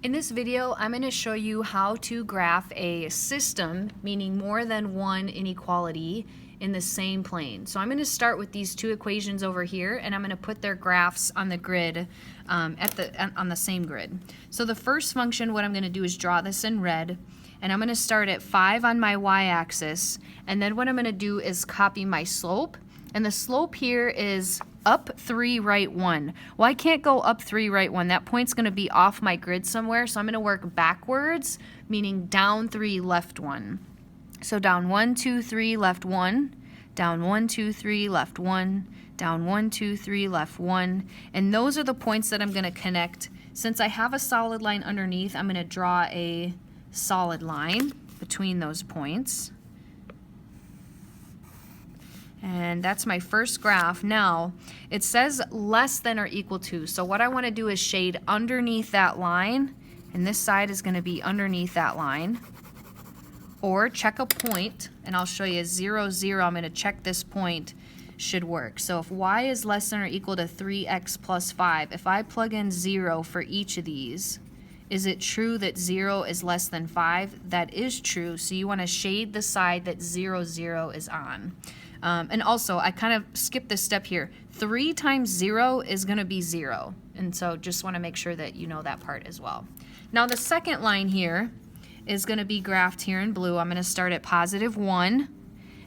In this video, I'm going to show you how to graph a system, meaning more than one inequality in the same plane. So I'm going to start with these two equations over here, and I'm going to put their graphs on the grid, on the same grid. So the first function, what I'm going to do is draw this in red, and I'm going to start at 5 on my y-axis, and then what I'm going to do is copy my slope, and the slope here is up 3, right 1. Well, I can't go up 3, right 1. That point's going to be off my grid somewhere, so I'm going to work backwards, meaning down 3, left 1. So down 1, 2, 3, left 1, down 1, 2, 3, left 1, down 1, 2, 3, left 1. And those are the points that I'm going to connect. Since I have a solid line underneath, I'm going to draw a solid line between those points. And that's my first graph. Now, it says less than or equal to. So what I want to do is shade underneath that line, and this side is going to be underneath that line. Or check a point, and I'll show you 0, 0. I'm going to check this point should work. So if y is less than or equal to 3x plus 5, if I plug in 0 for each of these, is it true that 0 is less than 5? That is true. So you want to shade the side that 0, 0 is on. And also, I kind of skipped this step here. 3 times 0 is going to be 0. And so just want to make sure that you know that part as well. Now the second line here is going to be graphed here in blue. I'm going to start at positive 1.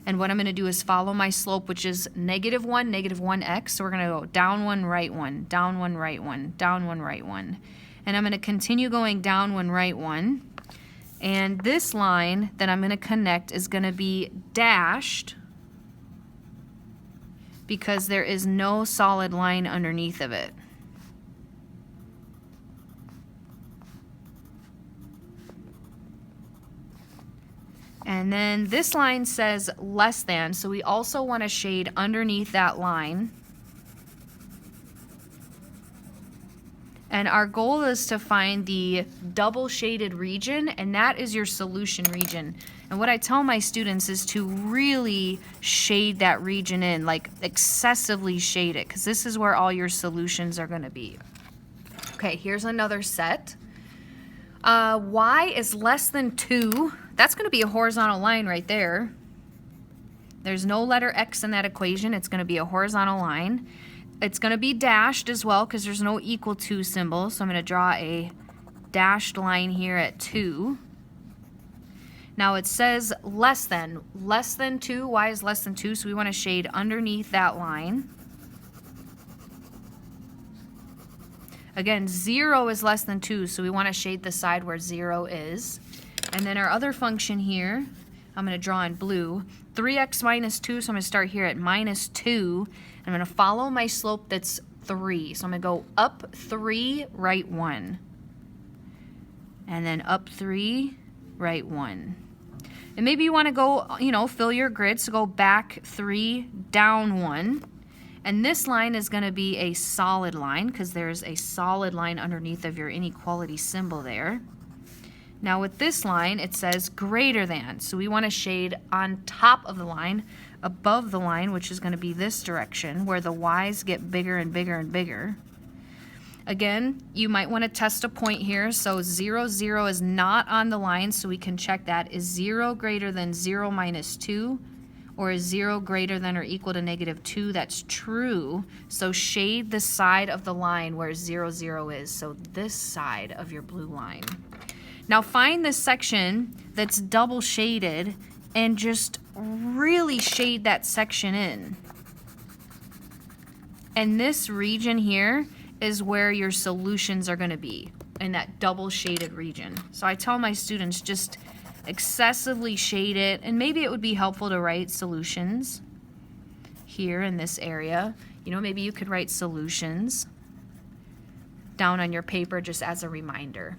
And what I'm going to do is follow my slope, which is negative 1, negative 1x. So we're going to go down 1, right 1, down 1, right 1, down 1, right 1. And I'm going to continue going down 1, right 1. And this line that I'm going to connect is going to be dashed, because there is no solid line underneath of it. And then this line says less than, so we also want to shade underneath that line. And our goal is to find the double shaded region, and that is your solution region. And what I tell my students is to really shade that region in, like excessively shade it, because this is where all your solutions are going to be. Okay, here's another set. Y is less than 2. That's going to be a horizontal line right there. There's no letter X in that equation. It's going to be a horizontal line. It's going to be dashed as well because there's no equal to symbol. So I'm going to draw a dashed line here at 2. Now it says less than 2. Y is less than 2, so we want to shade underneath that line. Again, 0 is less than 2, so we want to shade the side where 0 is. And then our other function here, I'm going to draw in blue, 3x minus 2, so I'm going to start here at minus 2. I'm going to follow my slope that's 3. So I'm going to go up 3, right 1. And then up 3, right 1. And maybe you want to go, fill your grid, so go back 3, down 1. And this line is going to be a solid line because there's a solid line underneath of your inequality symbol there. Now with this line, it says greater than. So we want to shade on top of the line, above the line, which is going to be this direction, where the y's get bigger and bigger and bigger. Again, you might want to test a point here. So 0, 0 is not on the line, so we can check that. Is 0 greater than 0 minus 2? Or is 0 greater than or equal to negative 2? That's true. So shade the side of the line where 0, 0 is. So this side of your blue line. Now find this section that's double shaded and just really shade that section in. And this region here is where your solutions are going to be, in that double shaded region. So I tell my students just excessively shade it, and maybe it would be helpful to write solutions here in this area. Maybe you could write solutions down on your paper just as a reminder.